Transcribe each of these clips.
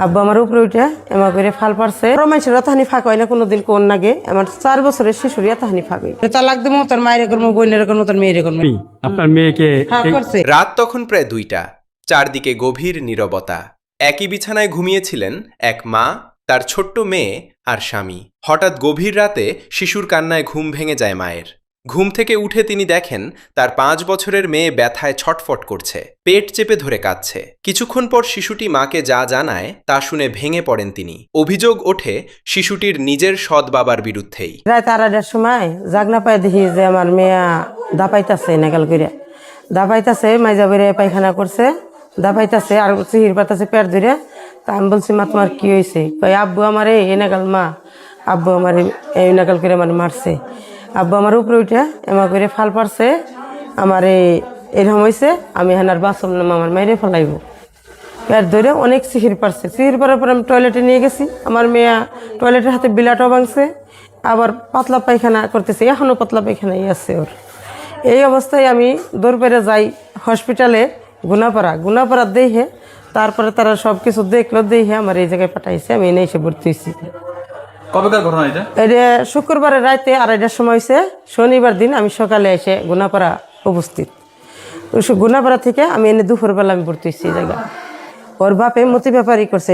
আব্বা আমার উপরে উঠে এমা করে ফাল পারছে মানুষের তাহানি ফাঁক হয় না কোনোদিন কোন নাগে আমার 4 বছরের শিশুরিয়া তাহানি ফাঁক হয় তালাক দেবো তোর মায়ের করবো বোনের করবো তোর মেয়ের করবো আপনার মেয়েকে করছে। রাত তখন প্রায় 2টা। চারদিকে গভীর নীরবতা। একই বিছানায় ঘুমিয়েছিলেন এক মা, তার ছোট্ট মেয়ে আর স্বামী। হঠাৎ গভীর রাতে শিশুর কান্নায় ঘুম ভেঙে যায় মায়ের। ঘুম থেকে উঠে তিনি দেখেন তার 5 বছরের মেয়ে ব্যথায় ছটফট করছে, পেট চেপে ধরে কাঁদছে। কিছুক্ষণ পর শিশুটি মাকে যা জানায় তা শুনে ভেঙে পড়েন তিনি। অভিযোগ ওঠে শিশুটির নিজের সৎ বাবার বিরুদ্ধেই। রাত 2:30টার সময় জাগনা পায়ে দেখি যে আমার মেয়া দাপাইতাছে নাগাল করে দাপাইতাছে মাইজা বেড়ে পায়খানা করছে দাপাইতাছে আর চিহির পাতাছে পেট ধরে। তা আমি বলছি মা তোমার কি হয়েছে? কই আব্বু আমার এই নাগাল মা আব্বু আমার এই নাগাল করে আমার মারছে। আব্বু আমার উপরে উঠে এমা করে ফাল পারছে আমার এরকম হয়েছে আমি হেনার বাসম না আমার মাইরে ফেলাইব। পেট ধরে অনেক সিহির পারছে। সিহির পারার পর আমি টয়লেটে নিয়ে গেছি। আমার মেয়ে টয়লেটের হাতে বিলাটও ভাঙছে, আবার পাতলা পায়খানা করতেছে, এখনও পাতলা পায়খানাই আছে ওর। এই অবস্থায় আমি দৌড় পেরে যাই হসপিটালে গুনাপাড়া দেখে, তারপরে তারা সব কিছু দেখলো, দেখে আমার এই জায়গায় পাঠাইছে। আমি এনে এসে ভর্তি হয়েছি। কবেকার ঘটনা এটা? এটা শুক্রবারের রাতে 2:30টার সময় হয়েছে। শনিবার দিন আমি সকালে এসে গুনাপাড়া উপস্থিত। গুনাপাড়া থেকে আমি এনে দুপুরবেলা আমি ভর্তি হয়েছি এই জায়গায়। ওর বাপে মতি ব্যাপারই করছে,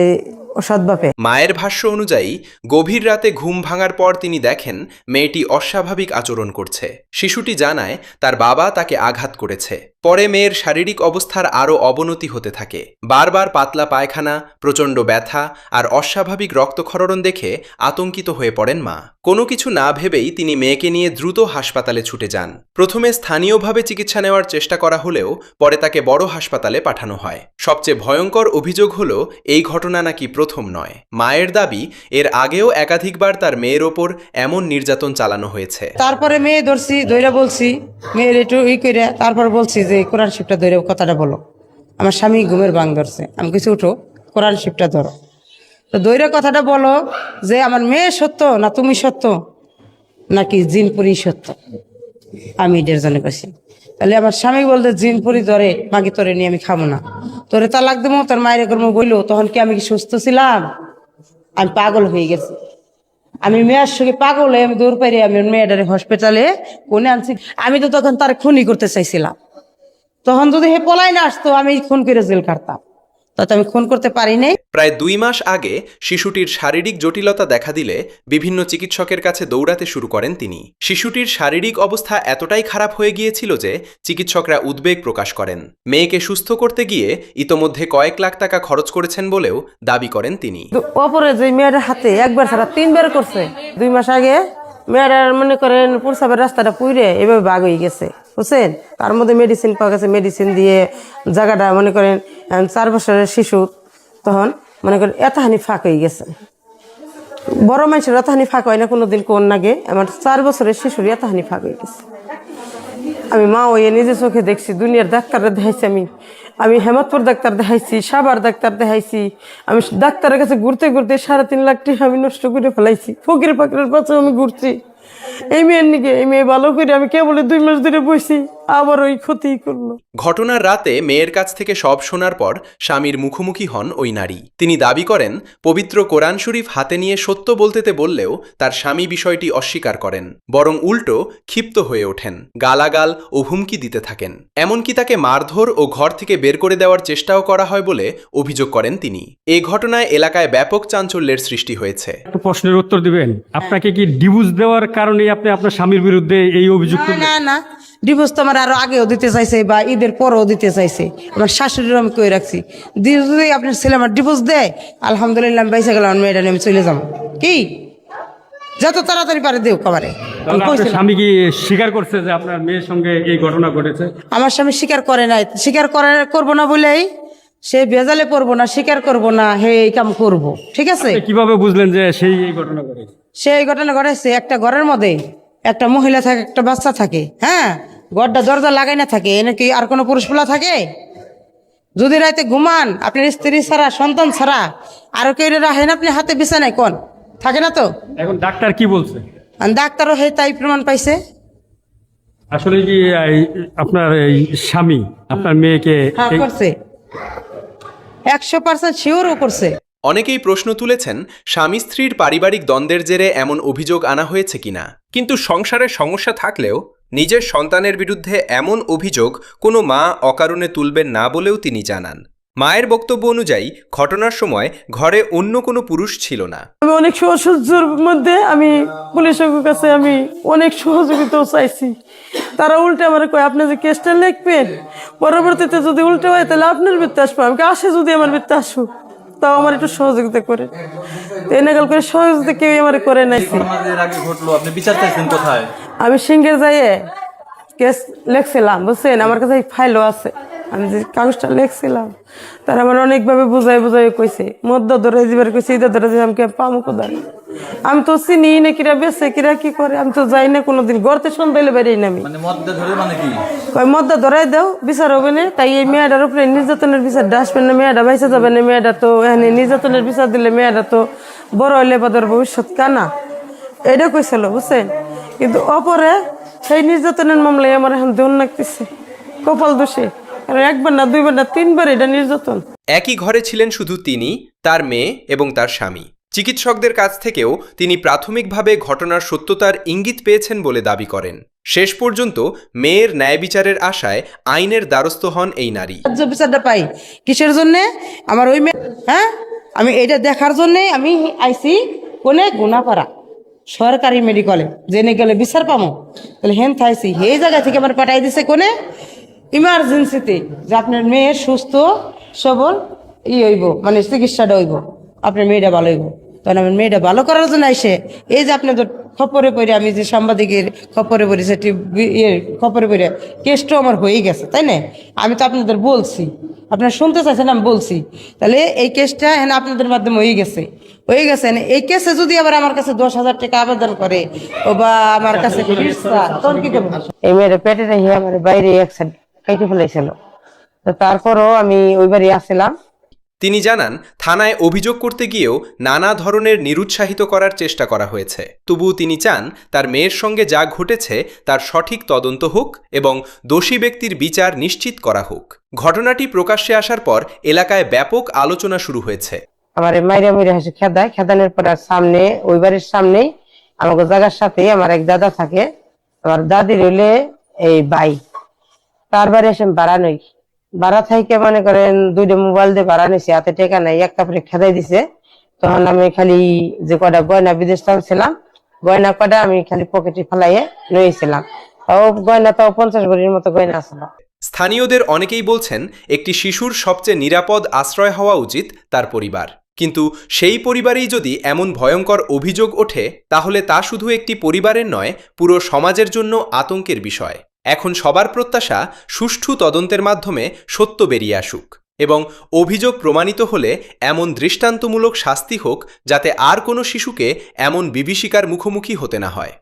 সৎ বাপে। মায়ের ভাষ্য অনুযায়ী গভীর রাতে ঘুম ভাঙার পর তিনি দেখেন মেয়েটি অস্বাভাবিক আচরণ করছে। শিশুটি জানায় তার বাবা তাকে আঘাত করেছে। পরে মেয়ের শারীরিক অবস্থার আরও অবনতি হতে থাকে। বারবার পাতলা পায়খানা, প্রচণ্ড ব্যথা আর অস্বাভাবিক রক্তক্ষরণ দেখে আতঙ্কিত হয়ে পড়েন মা। কোনো কিছু না ভেবেই তিনি মেয়েকে নিয়ে দ্রুত হাসপাতালে ছুটে যান। প্রথমে স্থানীয়ভাবে চিকিৎসা নেওয়ার চেষ্টা করা হলেও পরে তাকে বড় হাসপাতালে পাঠানো হয়। সবচেয়ে ভয়ঙ্কর অভিযোগ হলো এই ঘটনা নাকি প্রথম নয়। মায়ের দাবি এর আগেও একাধিকবার তার মেয়ের ওপর এমন নির্যাতন চালানো হয়েছে। তারপরে মেয়ে ধরছি, ধৈরা বলছি মেয়ের একটু করে, তারপর বলছি যে কোরআন শিবটা ধরে কথাটা বলো। আমার স্বামী ঘুমের ভাঙ ধরছে, আমি কিছু উঠো কোরআন শিবটা ধরো। তো দৈরা কথাটা বলো যে আমার মেয়ে সত্য না তুমি সত্য নাকি জিনপুরি সত্য। আমি এটার জন্য কাছি। তাহলে আমার স্বামী বলতে জিনপুরি ধরে মাকে তোরে নিয়ে আমি খাবো না, তোরে তালাক দেবো তোর মায়ের করবো বললো। তখন কি আমি কি সুস্থ ছিলাম? আমি পাগল হয়ে গেছি। আমি মেয়ের সঙ্গে পাগল হয়ে আমি দৌড় পাইরে আমি মেয়েটারে হসপিটালে কোনে আনছি। আমি তো তখন তার খুনই করতে চাইছিলাম। তখন যদি হে পলাই না আসতো আমি খুন করে জেল কাটতাম, তাতে আমি খুন করতে পারি নাই। প্রায় 2 মাস আগে শিশুটির শারীরিক জটিলতা দেখা দিলে বিভিন্ন চিকিৎসকের কাছে দৌড়াতে শুরু করেন তিনি। শিশুটির শারীরিক অবস্থা এতটাই খারাপ হয়ে গিয়েছিল যে চিকিৎসকরা উদ্বেগ প্রকাশ করেন। মেয়েকে সুস্থ করতে গিয়ে ইতোমধ্যে কয়েক লাখ টাকা খরচ করেছেন বলেও দাবি করেন তিনি। অপরে যে মেয়েটার হাতে একবার ছাড়া 3বার করছে। 2 মাস আগে মেয়েটার মনে করেন প্রসাবের রাস্তাটা পুইরে এভাবে বাঘ হয়ে গেছে, বুঝছেন। তার মধ্যে মেডিসিন পাওয়া গেছে, মেডিসিন দিয়ে জায়গাটা মনে করেন 4 বছরের শিশু, তখন মনে করেন এতহানি ফাঁক হয়ে গেছে। বড় মানুষের এতহানি ফাঁক হয় না কোনোদিন কোন নাগে আমার 4 বছরের শিশুর এতহানি ফাঁক হয়ে গেছে। আমি মা ওই নিজে চোখে দেখছি, দুনিয়ার ডাক্তাররা দেখাইছি, আমি হেমতপুর ডাক্তার দেখাইছি, সাভার ডাক্তার দেখাইছি। আমি ডাক্তারের কাছে ঘুরতে ঘুরতে 3.5 লাখ টাকা আমি নষ্ট করে ফেলাইছি। ফকির পাকড়ের পাশে আমি ঘুরছি এই মেয়ের নিকে। এই মেয়ে ভালো করে আমি কেবল 2 মাস ধরে বসি, আবার ওই ক্ষতি করলো। ঘটনার রাতে মেয়ের কাছ থেকে সব শোনার পর স্বামীর মুখোমুখি হন ওই নারী। তিনি দাবি করেন পবিত্র কোরআন শরীফ হাতে নিয়ে সত্য বলতে বললেও তার স্বামী বিষয়টি অস্বীকার করেন, বরং উল্টো ক্ষিপ্ত হয়ে ওঠেন, গালাগাল ও হুমকি দিতে থাকেন। এমনকি তাকে মারধর ও ঘর থেকে বের করে দেওয়ার চেষ্টাও করা হয় বলে অভিযোগ করেন তিনি। এই ঘটনায় এলাকায় ব্যাপক চাঞ্চল্যের সৃষ্টি হয়েছে। একটু প্রশ্নের উত্তর দিবেন, আপনাকে কি ডিভোর্স দেওয়ার কারণে আপনি আপনার স্বামীর বিরুদ্ধে এই অভিযোগ করলেন? না, ডিভোর্স তো আমার আরো আগেও দিতে চাইছে বা ঈদের পরও দিতে চাইছে। আমার শাশুড়ির আমি কই রাখছি, যদি আপনার ছেলে আমার ডিভোর্স দেয় আলহামদুলিল্লাহ আমি বাইসা গেলাম, মেয়েটা নিয়ে আমি চলে যাবো। কি যত তাড়াতাড়ি পারে দেও খাবারে। আপনার স্বামী কি স্বীকার করছে যে আপনার মেয়ের সঙ্গে এই ঘটনা ঘটেছে? আমার স্বামী স্বীকার করে নাই, স্বীকার করবো না বলেই সে ভেজালে পড়বো না, স্বীকার করবো না, হে এই কাম করবো। ঠিক আছে, কিভাবে বুঝলেন যে সেই এই ঘটনা ঘটেছে? সেই ঘটনা ঘটেছে একটা ঘরের মধ্যে একটা মহিলা থাকে, একটা বাচ্চা থাকে। হ্যাঁ, ঘরটা দরজা লাগাই না থাকে, এনে কি আর কোনো পুরুষ পোলা থাকে? যদি রাতে ঘুমান আপনার স্ত্রী ছাড়া সন্তান ছাড়া আরো কেউ রাখেন আপনি হাতে বিছানায় কোন থাকে না তো? এখন ডাক্তার কি বলছে? ডাক্তারও হে তাই প্রমাণ পাইছে। আসলে কি আপনার এই স্বামী আপনার মেয়েকে করছে 100% শিওরও করছে। অনেকেই প্রশ্ন তুলেছেন স্বামী স্ত্রীর পারিবারিক দ্বন্দ্বের জেরে এমন অভিযোগ আনা হয়েছে কিনা। কিন্তু সংসারে সমস্যা থাকলেও নিজের সন্তানের বিরুদ্ধে এমন অভিযোগ কোনো মা অকারণে তুলবেন না বলেও তিনি জানান। মায়ের বক্তব্য অনুযায়ী ঘটনার সময় ঘরে অন্য কোনো পুরুষ ছিল না। আমি অনেক সহযোগের মধ্যে আমি পুলিশের কাছে আমি অনেক সহযোগিতাও চাইছি। তারা উল্টে আমার কয় আপনি যে কেসটা লিখবেন পরবর্তীতে যদি উল্টে হয় তাহলে আপনার বৃত্তে আসবো, আমাকে আসে যদি আমার বৃত্তে আসুক তাও আমার একটু সহযোগিতা করে। এই নাগাল করে সহযোগিতা কেউ আমার করে নাইছি। এর আগে ঘটলো, আপনি বিচার চাইছেন কোথায়? আমি সিঙ্গের যাইয়ে কেস লিখছিলাম, বুঝছেন, আমার কাছে ফাইলও আছে। আমি যে কাগজটা লিখছিলাম তারা আমার অনেকভাবে বুঝাই কইছে, মদ্দা ধরে যাবার কইছে, ঈদা ধরে যাবে, আমাকে পামু কোদাল। আমি তো চিনি না কিরা বেছে কিরা কি করে, আমি তো যাই না কোনোদিন, গড়তে সন্ধ্যাইলে বেরিয়ে নামি। মানে মদ্দা ধরে মানে কি? কয় মদ্দা ধরাই দাও, বিচার হবে না। তাই এই মেয়েটার উপরে নির্যাতনের বিচার আসবেন না, মেয়েটা বাইসে যাবে না। মেয়েটা তো এখানে নির্যাতনের বিচার দিলে মেয়েটা তো বড় হইলে বাদর ভবিষ্যৎ কানা, এটা কইছিল, বুঝছেন। কিন্তু অপরে সেই নির্যাতনের মামলায় আমার এখন দেন লাগতেছে, কপাল দোষে। একবার না, দুইবার না, তিনবার এটা নির্যাতন। একই ঘরে ছিলেন শুধু তিনি, তার মেয়ে এবং তার স্বামী। চিকিৎসকদের কাছ থেকেও তিনি প্রাথমিকভাবে ঘটনার সত্যতার ইঙ্গিত পেয়েছেন বলে দাবি করেন। শেষ পর্যন্ত মেয়ের ন্যায় বিচারের আশায় আইনের দ্বারস্থ হন এই নারী। বিচারটা পাই কিসের জন্য? আমার ওই মেয়ে, হ্যাঁ, আমি এটা দেখার জন্য আমি আইছি কোনে গুনাপাড়া সরকারি মেডিকেলে, জেনে গেলে বিচার পামো, তাহলে হেন থাইছি এই জায়গা থেকে আমার পাঠাই দিছে কোনে ইমার্জেন্সিতে, যে আপনার মেয়ে সুস্থ সবল হইব, মানে চিকিৎসাটা হইব, আপনার মেয়েটা ভালো হইব। তখন আমার মেয়েটা ভালো করার জন্য আইসে এই যে আপনাদের খবরে পড়ে, আমি যে সাংবাদিকের খবরে পড়ি, সেটি খবরে পড়ে কেসটাও আমার হয়ে গেছে, তাই না? আমি তো আপনাদের বলছি, আপনারা শুনতে চাইছেন, আমি বলছি। তাহলে এই কেসটা হ্যাঁ আপনাদের মাধ্যমে হয়ে গেছে। এই কেসে যদি আবার আমার কাছে 10,000 টাকা আবেদন করে ও বা আমার কাছে তখন কি করবো? এই মেয়ের পেটে রেখে আমার বাইরে অ্যাক্সিডেন্ট কেটে ফেলেছিল, তারপরও আমি ওই বাড়ি আসছিলাম। তিনি জানান, থানায় অভিযোগ করতে গিয়েও নানা ধরনের নিরুৎসাহিত করার চেষ্টা করা হয়েছে। তবুও তিনি চান তার মেয়ের সঙ্গে যা ঘটেছে তার সঠিক তদন্ত হোক এবং দোষী ব্যক্তির বিচার নিশ্চিত করা হোক। ঘটনাটি প্রকাশ্যে আসার পর এলাকায় ব্যাপক আলোচনা শুরু হয়েছে। আমার মাইরা মাইরা হাসি খেদায়, খেদানোর পর সামনে ওই বাড়ির সামনেই আমাকে জায়গার সাথে আমার এক দাদা থাকে, আমার দাদি রইলে এই ভাই, তার বাড়ি এসে ভাড়া নই, ভাড়া থাইকে মনে করেন 2টা মোবাইল দিয়ে ভাড়া নিয়েছি, হাতে টেকা নাই, এক কাপড়ে খেদাই দিছে। তখন আমি খালি যে কটা গয়না বিদেশ টানছিলাম, গয়না কটা আমি খালি পকেটে ফেলাইয়ে নিয়েছিলাম, তাও গয়না তাও 50 ভরির মতো গয়না আসল। স্থানীয়দের অনেকেই বলছেন একটি শিশুর সবচেয়ে নিরাপদ আশ্রয় হওয়া উচিত তার পরিবার। কিন্তু সেই পরিবারেই যদি এমন ভয়ঙ্কর অভিযোগ ওঠে তাহলে তা শুধু একটি পরিবারের নয়, পুরো সমাজের জন্য আতঙ্কের বিষয়। এখন সবার প্রত্যাশা সুষ্ঠু তদন্তের মাধ্যমে সত্য বেরিয়ে আসুক এবং অভিযোগ প্রমাণিত হলে এমন দৃষ্টান্তমূলক শাস্তি হোক যাতে আর কোনো শিশুকে এমন বিভীষিকার মুখোমুখি হতে না হয়।